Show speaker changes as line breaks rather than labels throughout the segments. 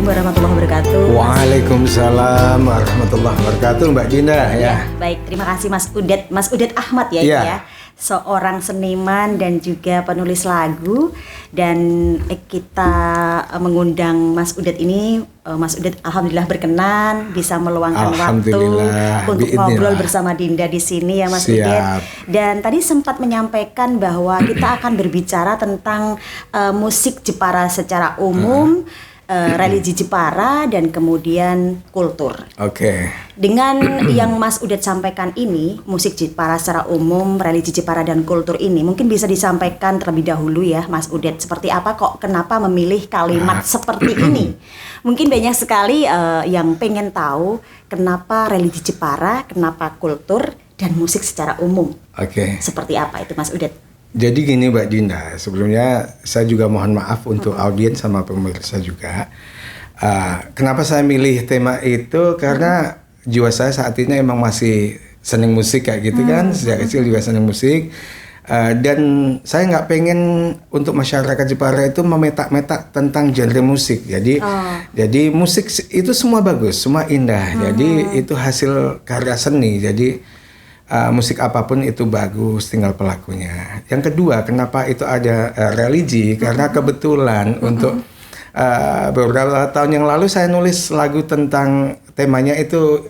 warahmatullahi wabarakatuh.
Waalaikumsalam warahmatullahi wabarakatuh, Mbak Dinda ya.
Baik, terima kasih Mas Udet Ahmad ya. Ya. Seorang seniman dan juga penulis lagu, dan kita mengundang Mas Udet ini. Mas Udet alhamdulillah berkenan bisa meluangkan waktu untuk ngobrol bersama Dinda di sini ya Mas Udet. Dan tadi sempat menyampaikan bahwa kita akan berbicara tentang musik Jepara secara umum, religi Jepara, dan kemudian kultur. Dengan yang Mas Udet sampaikan ini, musik Jepara secara umum, religi Jepara dan kultur ini, mungkin bisa disampaikan terlebih dahulu ya Mas Udet, seperti apa kok kenapa memilih kalimat seperti ini? Mungkin banyak sekali yang pengen tahu kenapa religi Jepara, kenapa kultur dan musik secara umum. Seperti apa itu Mas Udet?
Jadi gini Mbak Dinda, sebelumnya saya juga mohon maaf untuk audiens sama pemirsa juga. Kenapa saya milih tema itu? Karena jiwa saya saat ini emang masih seneng musik kayak gitu kan. Sejak kecil juga seneng musik. Dan saya nggak pengen untuk masyarakat Jepara itu memetak-metak tentang genre musik. Jadi musik itu semua bagus, semua indah. Jadi itu hasil karya seni. Jadi musik apapun itu bagus, tinggal pelakunya. Yang kedua, kenapa itu ada religi? Karena kebetulan untuk beberapa tahun yang lalu saya nulis lagu tentang temanya itu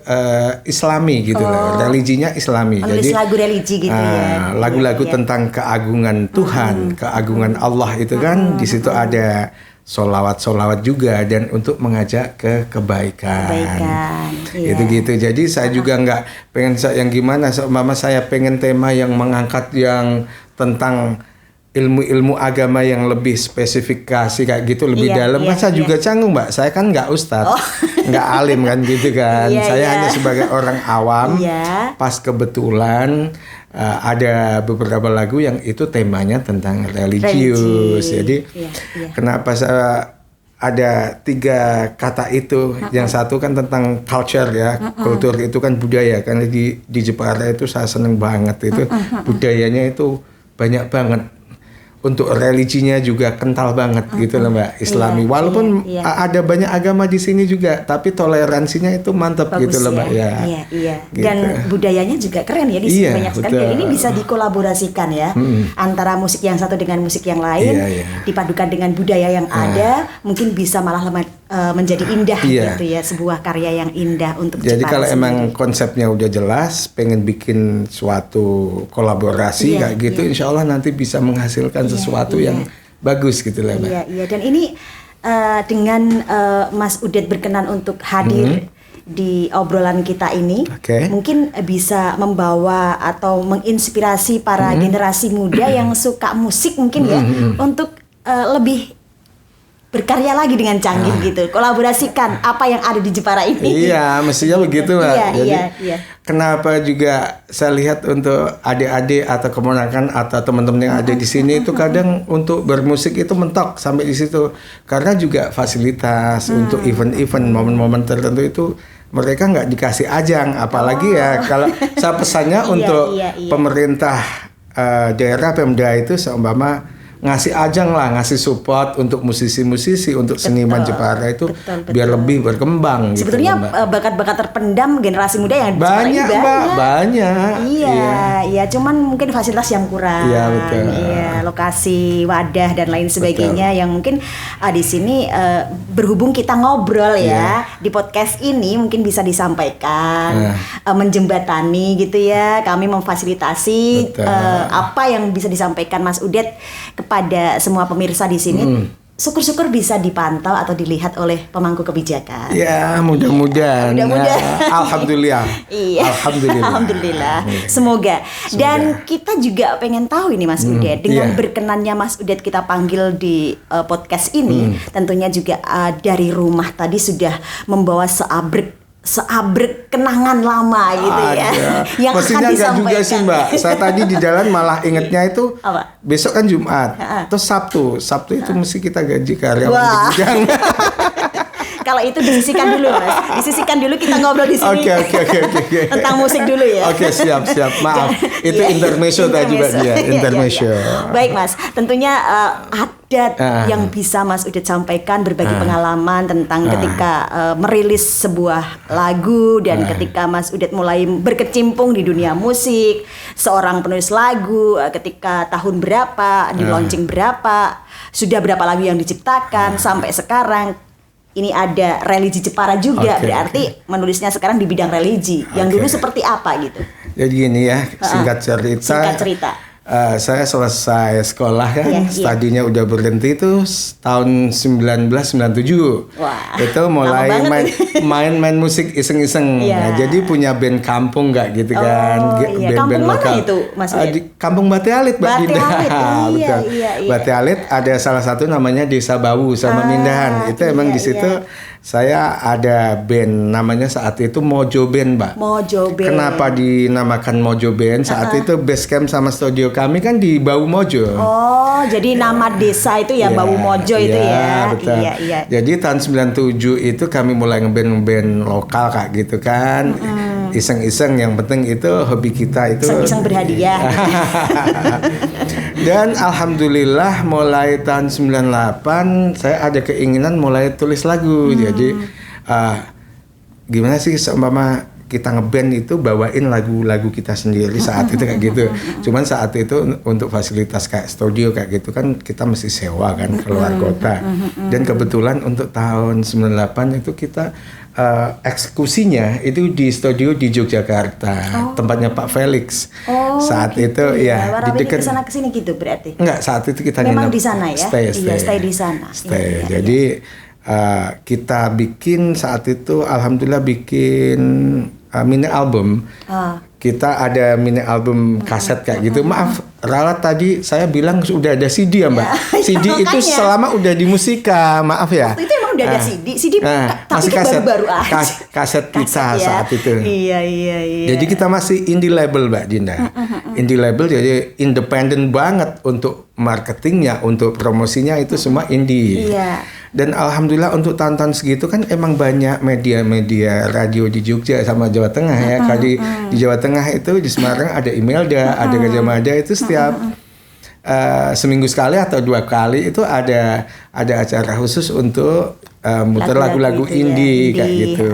Islami gitu loh, religinya Islami.
Jadi lagu religi gitu ya.
Lagu-lagu tentang keagungan Tuhan, keagungan Allah itu kan di situ ada solawat juga, dan untuk mengajak ke kebaikan. Itu gitu. Jadi saya juga nggak pengen yang gimana. Mama saya pengen tema yang mengangkat yang tentang ilmu-ilmu agama yang lebih spesifikasi kayak gitu, lebih dalam. Saya juga canggung Mbak. Saya kan nggak ustadz, nggak alim kan gitu kan. Saya hanya sebagai orang awam. Pas kebetulan ada beberapa lagu yang itu temanya tentang religius. Jadi kenapa saya ada 3 kata itu? Yang satu kan tentang culture ya, kultur itu kan budaya. Karena di Jepara itu saya seneng banget itu budayanya itu banyak banget. Untuk religinya juga kental banget gitu loh Mbak, Islami. Walaupun ada banyak agama di sini juga, tapi toleransinya itu mantap. Bagus gitu loh Mbak ya.
Gitu. Dan budayanya juga keren ya di sini, banyak sekali. Dan ini bisa dikolaborasikan ya, antara musik yang satu dengan musik yang lain, dipadukan dengan budaya yang ada, mungkin bisa malah menjadi indah gitu ya, sebuah karya yang indah untuk Jepara.
Jadi kalau emang konsepnya udah jelas, pengen bikin suatu kolaborasi kayak gitu, insya Allah nanti bisa menghasilkan sesuatu yang bagus gitu lah Mbak.
Dan ini dengan Mas Udet berkenan untuk hadir di obrolan kita ini, mungkin bisa membawa atau menginspirasi para generasi muda yang suka musik mungkin ya, untuk lebih berkarya lagi dengan canggih gitu, kolaborasikan apa yang ada di Jepara ini.
Mestinya begitu Mbak. Jadi kenapa juga saya lihat untuk adik-adik atau keponakan atau teman-teman yang ada di sini itu kadang untuk bermusik itu mentok sampai di situ, karena juga fasilitas untuk event-event momen-momen tertentu itu mereka nggak dikasih ajang, apalagi ya kalau saya pesannya untuk pemerintah daerah Pemda itu seumpama ngasih ajang lah, ngasih support untuk musisi-musisi, untuk seniman Jepara itu biar lebih berkembang.
Sebetulnya gitu, bakat-bakat terpendam generasi muda yang
banyak.
Cuman mungkin fasilitas yang kurang. Lokasi, wadah dan lain sebagainya yang mungkin di sini berhubung kita ngobrol di podcast ini mungkin bisa disampaikan, menjembatani gitu ya. Kami memfasilitasi apa yang bisa disampaikan Mas Udet kepada semua pemirsa di sini. Syukur-syukur bisa dipantau atau dilihat oleh pemangku kebijakan.
Mudah-mudahan. Alhamdulillah.
Alhamdulillah. Semoga. Dan kita juga pengen tahu ini Mas Udet, dengan berkenannya Mas Udet kita panggil di podcast ini, tentunya juga dari rumah tadi sudah membawa seabrek kenangan lama gitu ya. Yang
mestinya enggak juga sih Mbak. Saya tadi di jalan malah ingetnya itu besok kan Jumat, terus Sabtu itu mesti kita gaji karyawan di gudang.
kalau itu disisikan dulu Mas. Disisikan dulu, kita ngobrol di sini.
Oke.
Tentang musik dulu ya.
Oke, siap. Maaf. Itu intermezzo tadi Mbak Dia, intermezzo.
Baik Mas, tentunya ada yang bisa Mas Udet sampaikan, berbagi pengalaman tentang ketika merilis sebuah lagu dan ketika Mas Udet mulai berkecimpung di dunia musik, seorang penulis lagu, ketika tahun berapa, di launching berapa, sudah berapa lagu yang diciptakan sampai sekarang. Ini ada religi Jepara juga, berarti menulisnya sekarang di bidang religi. Yang dulu seperti apa gitu?
Jadi gini ya, singkat cerita. Saya selesai sekolah kan, studinya udah berhenti itu tahun 1997.
Wah,
itu mulai main musik iseng-iseng. Nah, jadi punya band kampung nggak gitu kan, band-band
kampung
lokal.
Mana itu, Mas?
Di Kampung Bate Alit, Mbak Dinda. Betul. Bate Alit ada salah satu namanya Desa Bawu sama Mindahan. Itu emang di situ saya ada band namanya saat itu Mojo Band, Mbak.
Mojo Band.
Kenapa dinamakan Mojo Band? Saat itu base camp sama studio kami kan di Bawu Mojo.
Oh, jadi nama desa itu ya Bawu Mojo itu ya.
Betul.
Iya.
Jadi tahun 97 itu kami mulai ngeband lokal Kak gitu kan. Iseng-iseng, yang penting itu hobi kita itu.
Iseng-iseng berhadiah.
Dan alhamdulillah mulai tahun 98 saya ada keinginan mulai tulis lagu. Jadi gimana sih seumpama kita ngeband itu bawain lagu-lagu kita sendiri saat itu kayak gitu. Cuman saat itu untuk fasilitas kayak studio kayak gitu kan kita mesti sewa kan keluar kota. Dan kebetulan untuk tahun 98 itu kita eksekusinya itu di studio di Yogyakarta, tempatnya Pak Felix. Saat itu ya di dekat
kesana kesini gitu berarti.
Enggak, saat itu kita
memang di sana ya. Stay di sana.
Jadi kita bikin saat itu alhamdulillah bikin mini album. Kita ada mini album kaset kayak gitu. Maaf, ralat tadi saya bilang sudah ada CD ya, Mbak. CD itu selama udah di Musika, maaf ya.
Waktu itu emang udah ada CD tapi
masih
kan
kaset,
baru-baru aja.
Kaset kita
ya.
saat itu.
Iya.
Jadi kita masih indie label, Mbak Dinda. Indie label jadi independen banget untuk marketingnya, untuk promosinya itu semua indie.
Iya.
Dan alhamdulillah untuk tahun-tahun segitu kan emang banyak media-media radio di Jogja sama Jawa Tengah ya. Di Jawa Tengah itu di Semarang ada Imelda, ada Gajah Mada, itu setiap seminggu sekali atau 2 kali itu ada acara khusus untuk muter lagu-lagu indie kayak gitu.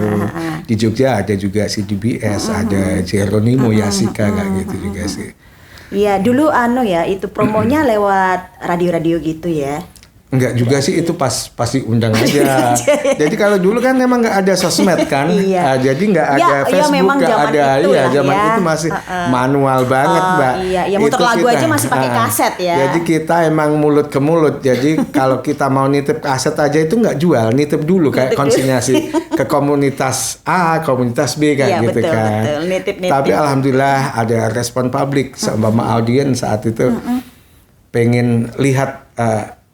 Di Jogja ada juga CDBS, ada Jeronimo Yasika kayak gitu juga sih.
Iya, dulu ya itu promonya lewat radio-radio gitu ya.
Enggak juga sih, itu pas diundang aja. Jadi kalau dulu kan memang nggak ada sosmed kan, jadi nggak ada Facebook, nggak ada zaman itu masih manual banget, Mbak.
Iya, muter lagu aja masih pakai kaset ya.
Jadi kita emang mulut ke mulut. Jadi kalau kita mau nitip kaset aja itu nggak jual, nitip dulu kayak konsinyasi ke komunitas A, komunitas B kayak gitu kan.
Betul.
Tapi alhamdulillah ada respon publik, seumpama audiens saat itu pengen lihat.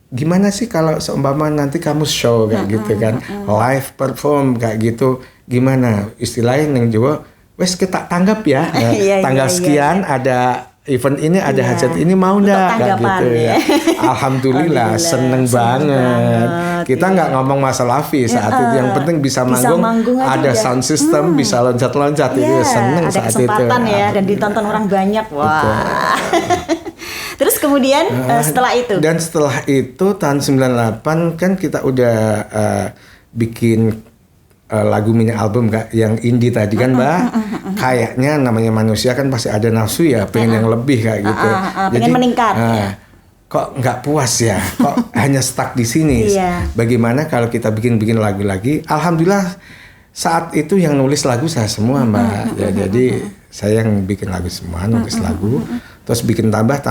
Gimana sih kalau seumpama nanti kamu show kayak gitu kan, live perform kayak gitu, gimana istilahnya yang Jawa, wes kita tanggap ya, tanggal sekian ada event ini, ada hajat ini, mau nggak kayak gitu ya. Alhamdulillah seneng banget. Kita nggak ngomong masalah fee saat itu, yang penting bisa manggung ada sound system, bisa loncat-loncat, itu seneng saat itu.
Ada kesempatan ya, dan ditonton orang banyak, wah. Terus kemudian setelah itu?
Dan setelah itu tahun 98 kan kita udah bikin lagu mini album Kak, yang indie tadi kan Mbak. Kayaknya namanya manusia kan pasti ada nafsu ya, pengen yang lebih kayak gitu.
Pengen meningkat.
Kok nggak puas ya? Kok hanya stuck di sini? Bagaimana kalau kita bikin lagu lagi? Alhamdulillah saat itu yang nulis lagu saya semua Mbak. Ya jadi saya yang bikin lagu semua, nulis lagu. Terus bikin tambah.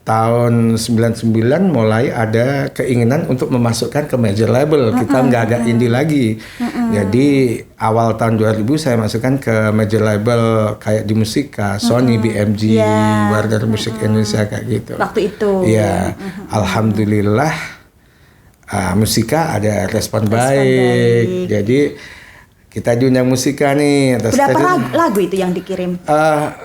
Tahun 99 mulai ada keinginan untuk memasukkan ke major label. Kita nggak agak indie lagi. Jadi awal tahun 2000 saya masukkan ke major label kayak di Musika, Sony, BMG, Warner Music Indonesia kayak gitu.
Waktu itu.
Iya. Alhamdulillah Musika ada respon baik. Jadi kita diundang Musika nih.
Berapa lagu itu yang dikirim?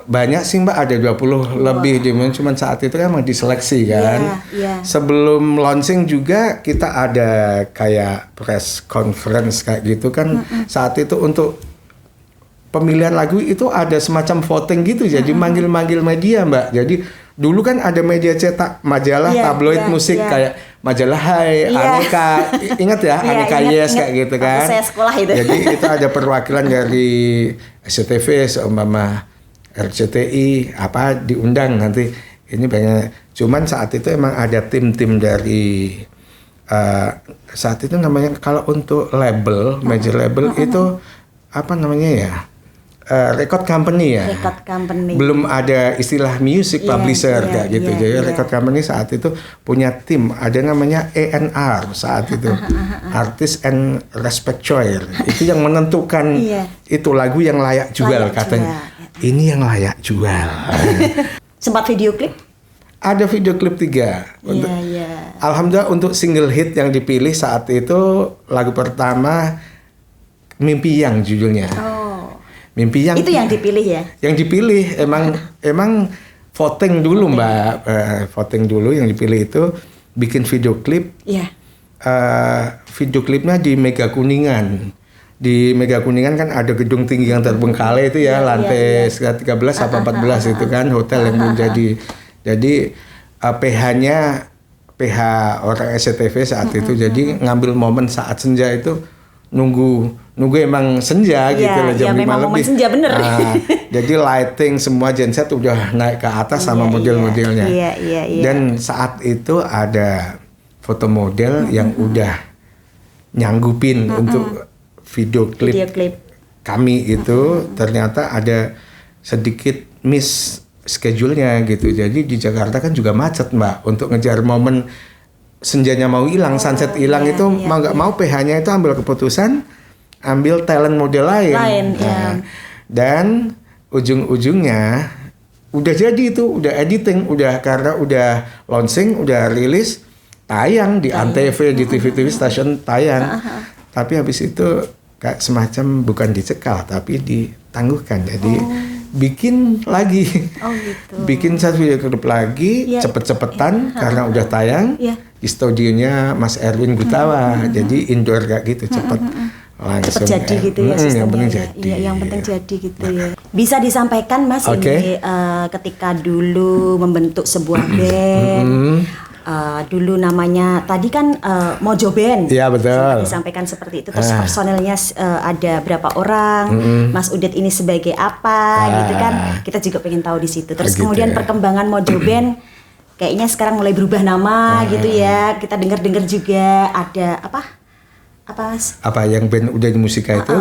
Banyak sih Mbak, ada 20 lebih. Cuman saat itu kan emang diseleksi kan. Sebelum launching juga kita ada kayak press conference kayak gitu kan. Saat itu untuk pemilihan lagu itu ada semacam voting gitu. Jadi manggil-manggil media Mbak. Jadi dulu kan ada media cetak, majalah, tabloid musik kayak majalah Hai, Aneka, ingat ya, Aneka Yes kayak gitu kan.
Saya sekolah itu.
Jadi itu ada perwakilan dari SCTV, seumpama RCTI, apa diundang nanti. Ini banyak. Cuman saat itu emang ada tim-tim dari saat itu namanya kalau untuk label, major label itu apa namanya ya? Record company ya.
Record company.
Belum ada istilah music publisher kayak gitu. Jadi record company saat itu punya tim, ada namanya A&R saat itu. Artist and Respect Choir. Itu yang menentukan itu lagu yang layak jual katanya. Ini yang layak jual.
Sempat video klip?
Ada video klip 3. Alhamdulillah untuk single hit yang dipilih saat itu lagu pertama Mimpi Yang judulnya. Mimpi Yang
itu yang dipilih ya? Yang
dipilih emang voting dulu Mbak, voting dulu yang dipilih itu bikin video klip. Video klipnya di Mega Kuningan. Di Mega Kuningan kan ada gedung tinggi yang terbengkalai itu ya, lantai 13 apa 14 itu kan hotel yang belum jadi. Jadi PH orang SCTV saat itu jadi ngambil momen saat senja itu nunggu emang senja gitu loh, jam 5 lebih.
Senja bener.
Jadi lighting semua genset udah naik ke atas sama model-modelnya. Dan saat itu ada foto model yang udah nyanggupin untuk video klip kami itu ternyata ada sedikit miss schedule-nya gitu. Jadi di Jakarta kan juga macet Mbak untuk ngejar momen senjanya mau hilang, sunset hilang itu mau nggak mau PH-nya itu ambil keputusan ambil talent model lain. Dan ujung-ujungnya udah jadi itu, udah editing, udah karena udah launching, udah rilis, tayang di Antv, di TV-TV stasiun tayang. Tapi habis itu kayak semacam bukan dicekal tapi ditangguhkan. Jadi bikin lagi. Bikin satu video klip lagi cepet-cepetan karena udah tayang. Di studionya Mas Erwin Gutawa. Jadi indoor kayak gitu cepet langsung.
Cepet jadi gitu ya sistemnya.
Yang penting jadi.
Yang penting jadi gitu ya. Bisa disampaikan Mas ini ketika dulu membentuk sebuah band. Dulu namanya tadi kan Mojo Band.
Iya betul.
Disampaikan seperti itu. Terus personelnya ada berapa orang? Mas Udet ini sebagai apa? Gitu kan? Kita juga pengen tahu di situ. Terus kemudian perkembangan Mojo Band kayaknya sekarang mulai berubah nama gitu ya. Kita dengar-dengar juga ada apa Mas? Apa
yang band udah di Musika itu?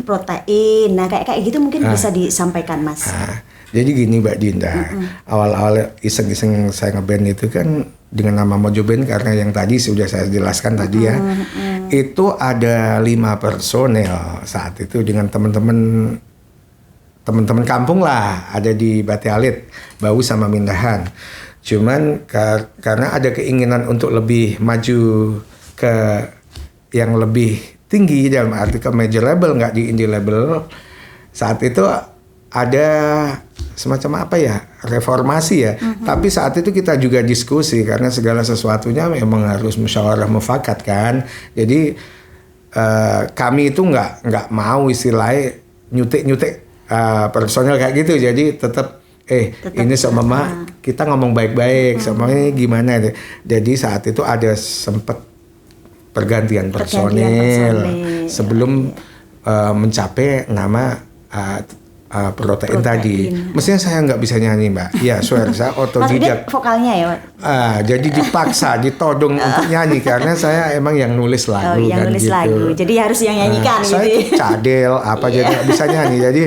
Protein.
Nah kayak gitu mungkin bisa disampaikan Mas.
Jadi gini Mbak Dinda, awal-awal iseng-iseng saya ngeband itu kan dengan nama Mojo Band karena yang tadi sudah saya jelaskan tadi ya. Itu ada 5 personel saat itu dengan teman-teman kampung lah, ada di Bati Alit, Bau sama Mindahan. Cuman karena ada keinginan untuk lebih maju ke yang lebih tinggi dalam arti ke major label, nggak di indie label. Saat itu ada semacam apa ya, reformasi ya. Tapi saat itu kita juga diskusi karena segala sesuatunya memang harus musyawarah mufakat kan. Jadi kami itu nggak mau istilahnya nyutik personel kayak gitu. Jadi tetap ini sama kita ngomong baik-baik, sama gimana. Jadi saat itu ada sempat pergantian personel sebelum mencapai nama protein tadi. Mestinya saya nggak bisa nyanyi Mbak. Iya, saya otodidak.
Vokalnya ya.
Jadi dipaksa, ditodong untuk nyanyi karena saya emang yang nulis lagu
yang nulis
gitu.
lagu. Jadi harus yang nyanyikan gitu.
Saya cadel jadi nggak bisa nyanyi. Jadi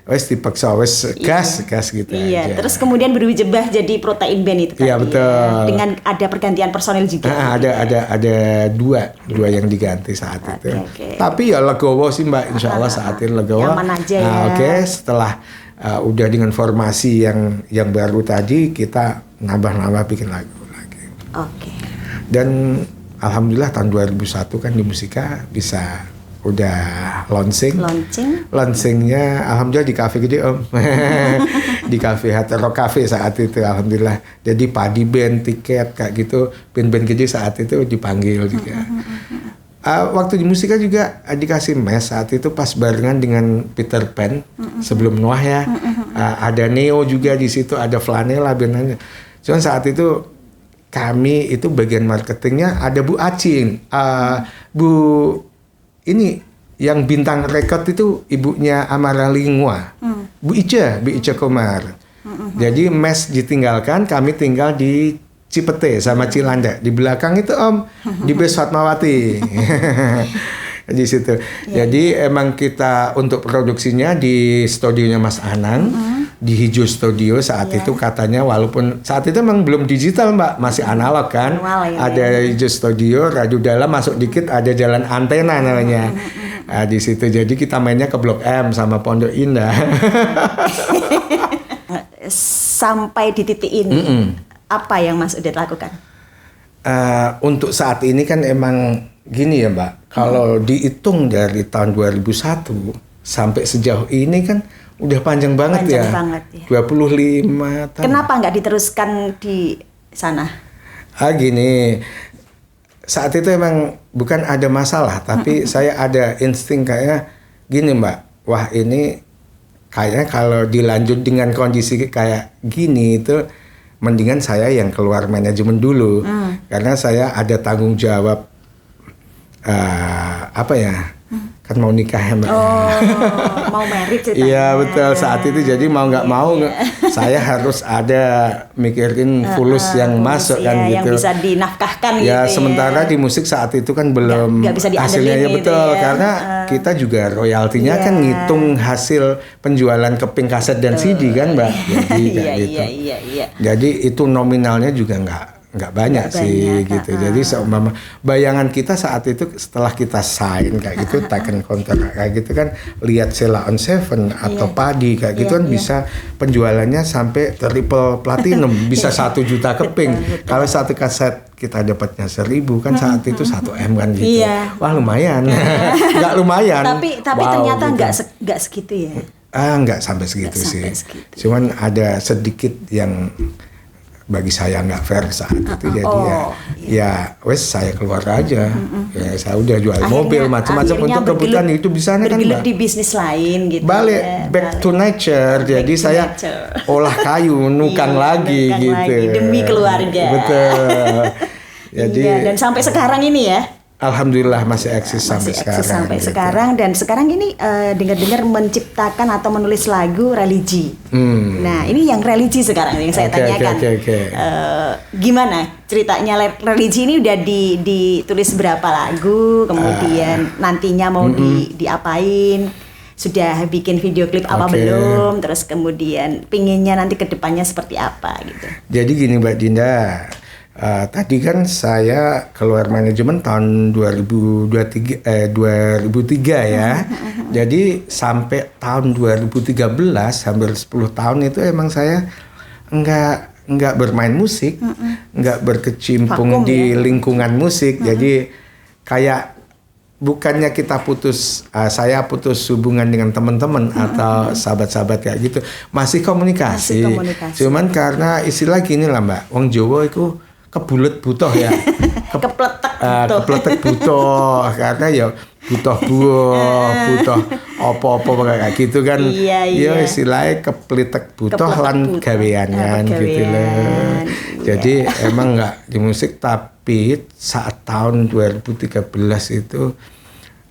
wes dipaksa gas gitu aja.
Terus kemudian berubah jadi Protein Band itu kan.
Iya betul.
Dengan ada pergantian personel juga.
Ada dua yang diganti saat itu. Tapi ya legowo sih Mbak, insya Allah saat ini legowo.
Nyaman aja ya.
Setelah udah dengan formasi yang baru tadi kita nambah bikin lagu lagi. Dan alhamdulillah tahun 2001 kan di Musika bisa udah launchingnya alhamdulillah di kafe gede Om. Di kafe Hetero Cafe saat itu alhamdulillah. Jadi padi band, tiket kayak gitu, band-band gede saat itu dipanggil juga. Waktu di musika juga dikasih mes saat itu pas barengan dengan Peter Pan sebelum Noah ya. Ada Neo juga di situ, ada Flanela bandnya. Cuman saat itu kami itu bagian marketingnya ada Bu Acin, Bu ini yang bintang rekod itu ibunya Amara Lingua, Bu Ica Komar. Jadi mes ditinggalkan, kami tinggal di Cipete sama Cilanda. Di belakang itu Om, di Bes Fatmawati. Di situ. Jadi emang kita untuk produksinya di studionya Mas Anang, di Hijau Studio saat itu katanya, walaupun saat itu emang belum digital Mbak, masih analog kan. Ada Hijau Studio, radio dalam masuk dikit ada jalan antena namanya. Di situ jadi kita mainnya ke Blok M sama Pondok Indah.
Sampai di titik ini, apa yang Mas Udet lakukan?
Untuk saat ini kan emang gini ya Mbak, kalau dihitung dari tahun 2001 sampai sejauh ini kan udah panjang banget ya. 25 tahun.
Kenapa nggak diteruskan di sana?
Gini, saat itu emang bukan ada masalah, tapi saya ada insting kayak gini Mbak, wah ini kayaknya kalau dilanjut dengan kondisi kayak gini itu mendingan saya yang keluar manajemen dulu, karena saya ada tanggung jawab kan mau nikah ya Mbak.
Mau married ceritanya.
Iya betul, saat itu jadi mau nggak mau saya harus ada mikirin fulus yang masuk kan gitu.
Yang bisa dinafkahkan gitu
ya. Sementara di musik saat itu kan belum
nggak bisa
hasilnya
gitu
betul
ya.
Karena kita juga royaltinya kan ngitung hasil penjualan keping kaset dan CD kan Mbak. Jadi gitu.
Iya.
Jadi itu nominalnya juga nggak banyak sih gitu. Jadi seumpama bayangan kita saat itu setelah kita sign kayak gitu, taken kontrak kayak gitu kan, lihat Sheila on Seven atau Padi kayak gitu kan bisa penjualannya sampai triple platinum, bisa 1 juta keping. Kalau satu kaset kita dapatnya 1.000 kan saat itu 1 M kan gitu. Wah lumayan. Nggak lumayan.
Tapi ternyata gitu. nggak segitu ya.
Nggak sampai segitu sih. Cuman ada sedikit yang bagi saya nggak fair saat itu, jadi ya wes saya keluar aja. Ya saya udah jual mobil macam-macam untuk kebutuhan itu bisa kan
Mbak. Di bisnis lain gitu.
Back to nature. Jadi saya olah kayu, nukang lagi gitu.
Demi keluarga.
Betul. Jadi
dan sampai sekarang ini ya.
Alhamdulillah masih eksis sampai sekarang.
Dan sekarang ini dengar-dengar menciptakan atau menulis lagu religi. Nah ini yang religi sekarang yang saya tanyakan. Gimana ceritanya religi ini udah ditulis berapa lagu, kemudian nantinya mau diapain? Sudah bikin video klip apa belum? Terus kemudian pinginnya nanti kedepannya seperti apa gitu?
Jadi gini Mbak Dinda. Tadi kan saya keluar manajemen tahun 2003 ya. Jadi sampai tahun 2013 hampir 10 tahun itu emang saya enggak bermain musik, enggak berkecimpung di lingkungan musik. Jadi kayak bukannya kita saya putus hubungan dengan teman-teman atau sahabat-sahabat kayak gitu, masih komunikasi. Cuman karena istilah gini lah Mbak, wong Jawa itu kebulet butuh ya. Kepletek butuh karena ya butuh butuh apa-apa kayak gitu kan. Ya istilahnya kepletek butuh lan gawean gitu loh. Jadi emang nggak di musik, tapi saat tahun 2013 itu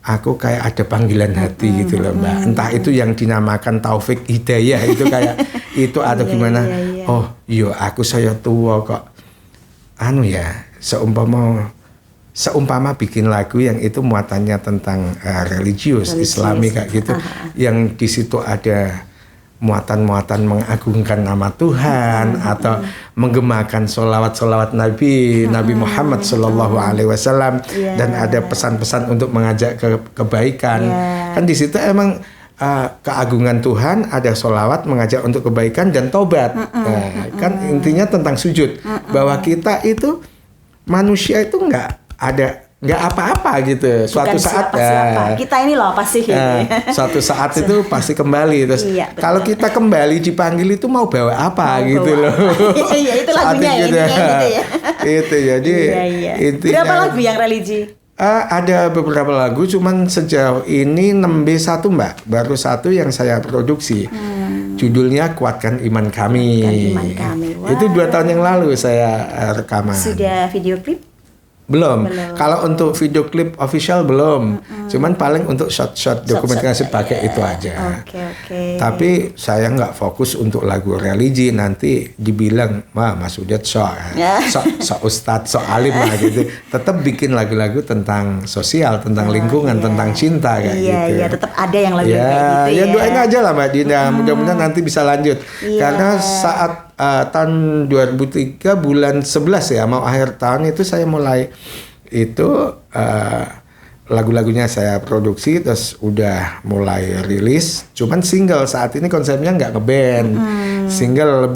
aku kayak ada panggilan hati gitu loh Mbak. Entah itu yang dinamakan Taufik Hidayah itu kayak itu atau gimana. Oh iya aku saya tua kok. Seumpama bikin lagu yang itu muatannya tentang religius, Islami kayak gitu, yang di situ ada muatan-muatan mengagungkan nama Tuhan atau menggemakan solawat Nabi Muhammad Sallallahu Alaihi Wasallam dan ada pesan-pesan untuk mengajak ke kebaikan. Kan di situ emang keagungan Tuhan, ada solawat mengajak untuk kebaikan dan tobat. Kan intinya tentang sujud, bahwa kita itu manusia itu nggak ada nggak apa-apa gitu. Suatu
Bukan
saat
siapa-siapa. Kita ini loh apa sih?
Suatu saat itu pasti kembali. Terus
Iya,
kalau kita kembali dipanggil itu mau bawa apa
Mau
gitu
bawa
loh.
apa? Iya, itu lagunya ya,
Saat
intinya gitu ya.
Itu jadi
Iya.
intinya.
Berapa lagu yang religi?
Ada beberapa lagu, cuman sejauh ini 6B1 Mbak, baru satu yang saya produksi. Judulnya Kuatkan Iman Kami.
Kuatkan Iman Kami. Wah.
Itu 2 tahun yang lalu saya rekaman.
Sudah video klip?
Belum. Kalau untuk video klip official belum. Cuman paling untuk shot-shot dokumentasi pakai itu aja.
Oke.
Tapi saya nggak fokus untuk lagu religi, nanti dibilang wah Mas Udet sok ustadz, sok alim lah gitu. Tetap bikin lagu-lagu tentang sosial, tentang lingkungan, tentang cinta kayak gitu.
Iya, tetap ada yang lagu kayak gitu ya.
Ya doain aja lah Mbak Dina, mudah-mudahan nanti bisa lanjut. Karena saat tahun 2003 bulan 11 ya, mau akhir tahun itu saya mulai itu lagu-lagunya saya produksi, terus udah mulai rilis. Cuman single saat ini konsepnya nggak ngeband, single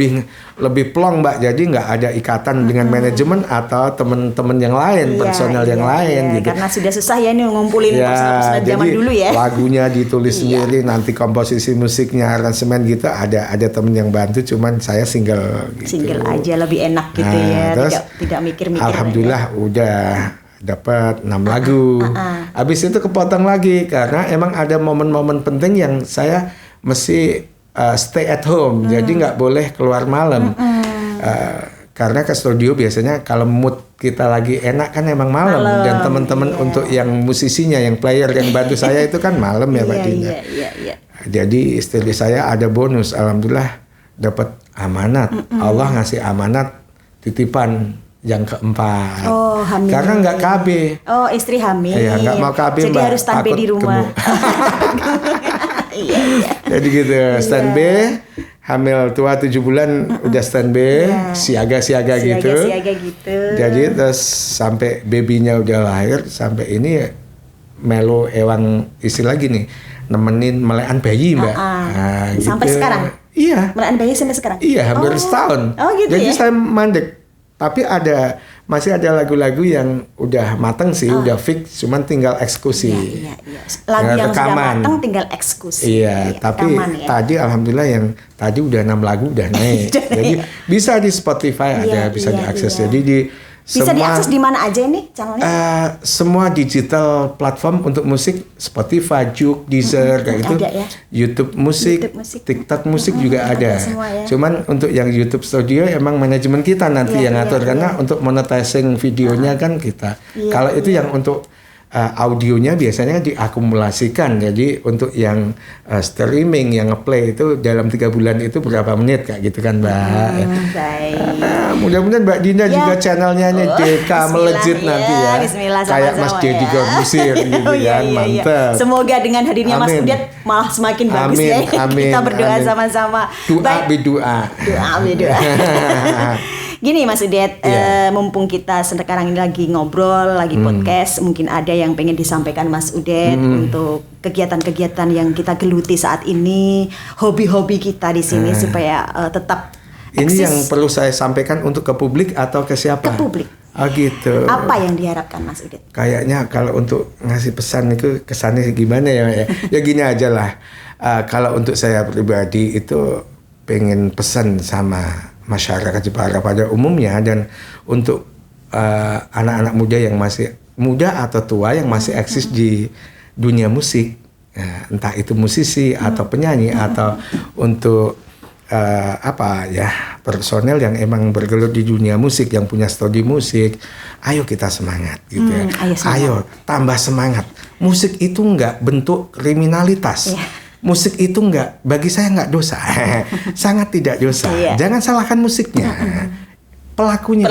lebih plong Mbak. Jadi nggak ada ikatan dengan manajemen atau teman-teman yang lain, personel yang lain gitu.
Karena sudah susah ya ini ngumpulin personel zaman dulu ya.
Lagunya ditulis sendiri, nanti komposisi musiknya, aransemen gitu ada temen yang bantu. Cuman saya single gitu.
Single aja lebih enak gitu ya.
Terus,
tidak mikir-mikir.
Alhamdulillah udah dapat 6 lagu. Habis itu kepotong lagi karena emang ada momen-momen penting yang saya mesti stay at home. Jadi nggak boleh keluar malam. Karena ke studio biasanya kalau mood kita lagi enak kan emang malam. Dan teman-teman untuk yang musisinya, yang player, yang bantu saya itu kan malam ya Mbak Dina.
Iya.
Jadi istri saya ada bonus, alhamdulillah dapat amanat. Allah ngasih amanat titipan yang keempat.
Oh, hamil.
Karena nggak KB.
Oh, istri hamil.
Iya, nggak mau KB.
Jadi
Mbak,
harus standby di rumah. Iya.
Jadi gitu, standby. Hamil tua 7 bulan udah standby, siaga-siaga gitu.
Siaga gitu.
Jadi terus sampai babynya udah lahir, sampai ini melu ewang istilah gini, nemenin melekan bayi Mbak. Gitu.
Sampai sekarang?
Iya.
Melekan bayi sampai sekarang?
Iya, hampir setahun.
Oh gitu.
Jadi
ya?
saya mandek. Tapi masih ada lagu-lagu yang udah mateng sih, udah fix, cuman tinggal eksekusi.
Iya. Lagu yang
rekaman.
sudah mateng tinggal eksekusi.
Iya, tapi
rekaman, ya.
tadi alhamdulillah yang tadi udah 6 lagu udah naik. Jadi bisa di Spotify ada, bisa diakses. Jadi
bisa diakses di mana aja ini channelnya?
Semua digital platform untuk musik, Spotify, Juke, Deezer kayak gitu.
Ada ya?
YouTube musik, TikTok musik juga ada.
Semua ya?
Cuman untuk yang YouTube Studio emang manajemen kita nanti yang ngatur karena untuk monetizing videonya kan kita. Kalau itu yang untuk audionya biasanya diakumulasikan. Jadi untuk yang streaming, yang ngeplay itu dalam 3 bulan itu berapa menit kayak gitu kan Mbak.
Baik.
Mudah-mudahan Mbak Dina juga channelnya DK melejit nanti ya.
Bismillah,
kayak Mas Deddy Corbuzier gitu kan. Mantap.
Semoga dengan hadirnya Mas Udet malah semakin bagus ya. Kita berdoa sama-sama.
Doa bidoa.
Gini Mas Udet, mumpung kita sekarang ini lagi ngobrol, lagi podcast, mungkin ada yang pengen disampaikan Mas Udet untuk kegiatan-kegiatan yang kita geluti saat ini, hobi-hobi kita di sini supaya tetap eksis.
Ini yang perlu saya sampaikan untuk ke publik atau ke siapa?
Ke publik.
Oh gitu.
Apa yang diharapkan Mas Udet?
Kayaknya kalau untuk ngasih pesan itu kesannya gimana ya? Ya gini aja lah. Kalau untuk saya pribadi itu pengen pesan sama masyarakat Jepara pada umumnya dan untuk anak-anak muda yang masih muda atau tua yang masih eksis di dunia musik, entah itu musisi atau penyanyi atau untuk personel yang emang bergelut di dunia musik yang punya studi musik, ayo kita semangat gitu ya. Ayo tambah semangat. Musik itu nggak bentuk kriminalitas. Musik itu bagi saya nggak dosa, sangat tidak dosa. Jangan salahkan musiknya, pelakunya.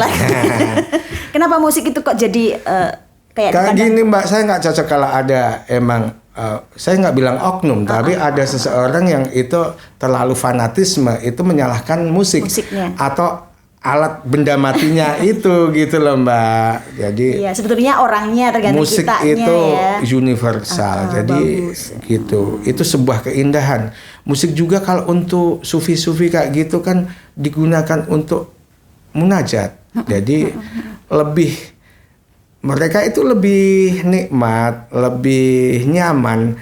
Kenapa musik itu kok jadi
kayak gini Mbak? Saya nggak cocok kalau ada emang. Saya nggak bilang oknum, tapi ada seseorang yang itu terlalu fanatisme, itu menyalahkan musiknya atau alat benda matinya itu gitu loh Mbak. Jadi
sebetulnya orangnya tergantung
musik
kitanya,
itu universal. Jadi bagus. Gitu. Itu sebuah keindahan. Musik juga kalau untuk sufi-sufi kayak gitu kan digunakan untuk munajat. Jadi lebih mereka itu lebih nikmat, lebih nyaman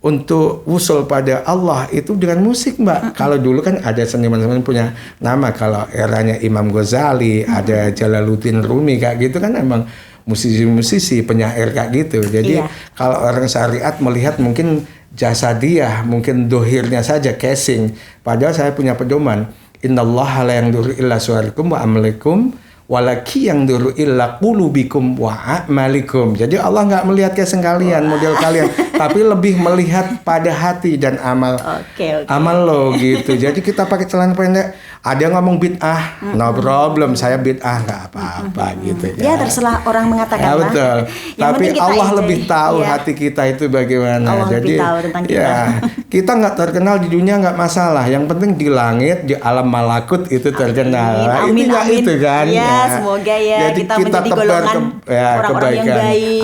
untuk usul pada Allah itu dengan musik, Mbak. Kalau dulu kan ada seniman-seniman punya nama, kalau eranya Imam Ghazali, ada Jalaluddin Rumi kayak gitu kan, emang musisi-musisi penyair kayak gitu. Jadi kalau orang syariat melihat mungkin jasadiyah, mungkin dohirnya saja casing. Padahal saya punya pedoman, innallaha la yanzuru illa suwarikum wa amalikum walaki yang dulu illa qulubikum wa a'malikum. Jadi Allah nggak melihat casing kalian, model kalian, tapi lebih melihat pada hati dan amal. Amal lo gitu. Jadi kita pakai celana pendek, ada yang ngomong bid'ah, no problem, saya bid'ah nggak apa-apa gitu
ya. Terserah orang mengatakan.
Ya, betul. Tapi Allah lebih tahu hati kita itu bagaimana.
Allah
jadi
lebih tahu tentang kita.
Ya, kita nggak terkenal di dunia nggak masalah. Yang penting di langit, di alam malakut itu terkenal.
Amin,
itu kan.
Ya, semoga ya jadi kita menjadi golongan orang-orang yang baik.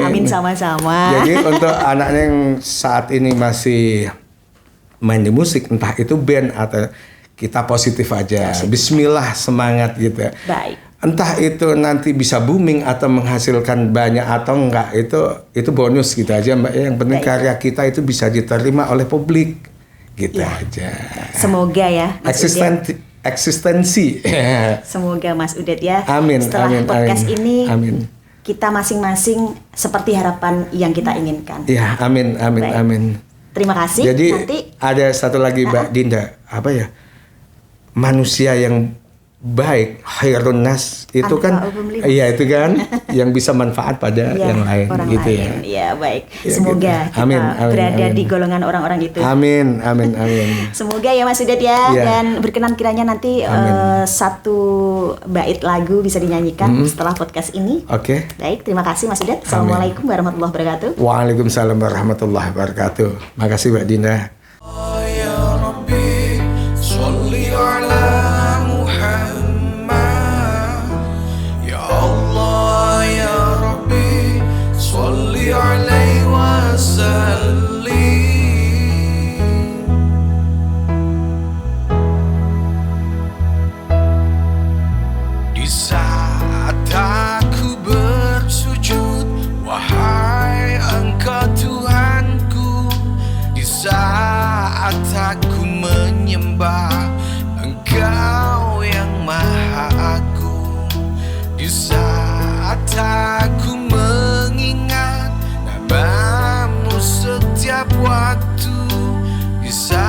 Amin sama-sama.
Jadi untuk anak yang saat ini masih main di musik, entah itu band atau kita positif aja. Bismillah, semangat gitu.
Baik.
Entah itu nanti bisa booming atau menghasilkan banyak atau enggak, itu bonus gitu aja, Mbak. Yang penting karya kita itu bisa diterima oleh publik. Gitu aja.
Semoga ya.
Eksistensi.
Semoga Mas Udet ya.
Amin.
Setelah podcast ini,
amin,
kita masing-masing seperti harapan yang kita inginkan.
Ya, amin.
Terima kasih.
Jadi
nanti
ada satu lagi Mbak Dinda, apa ya? Manusia yang baik, khairun nas itu kan, iya itu kan yang bisa manfaat pada yang lain gitu
ya. Iya, baik.
Ya,
semoga
gitu.
kita berada di golongan orang-orang itu.
Amin.
Semoga ya Mas Udet ya, dan berkenan kiranya nanti satu bait lagu bisa dinyanyikan setelah podcast ini.
Oke.
Baik, terima kasih Mas Udet. Assalamualaikum warahmatullahi wabarakatuh.
Waalaikumsalam warahmatullahi wabarakatuh. Makasih Mbak Dinda.
Aku mengingat namamu setiap waktu. Bisa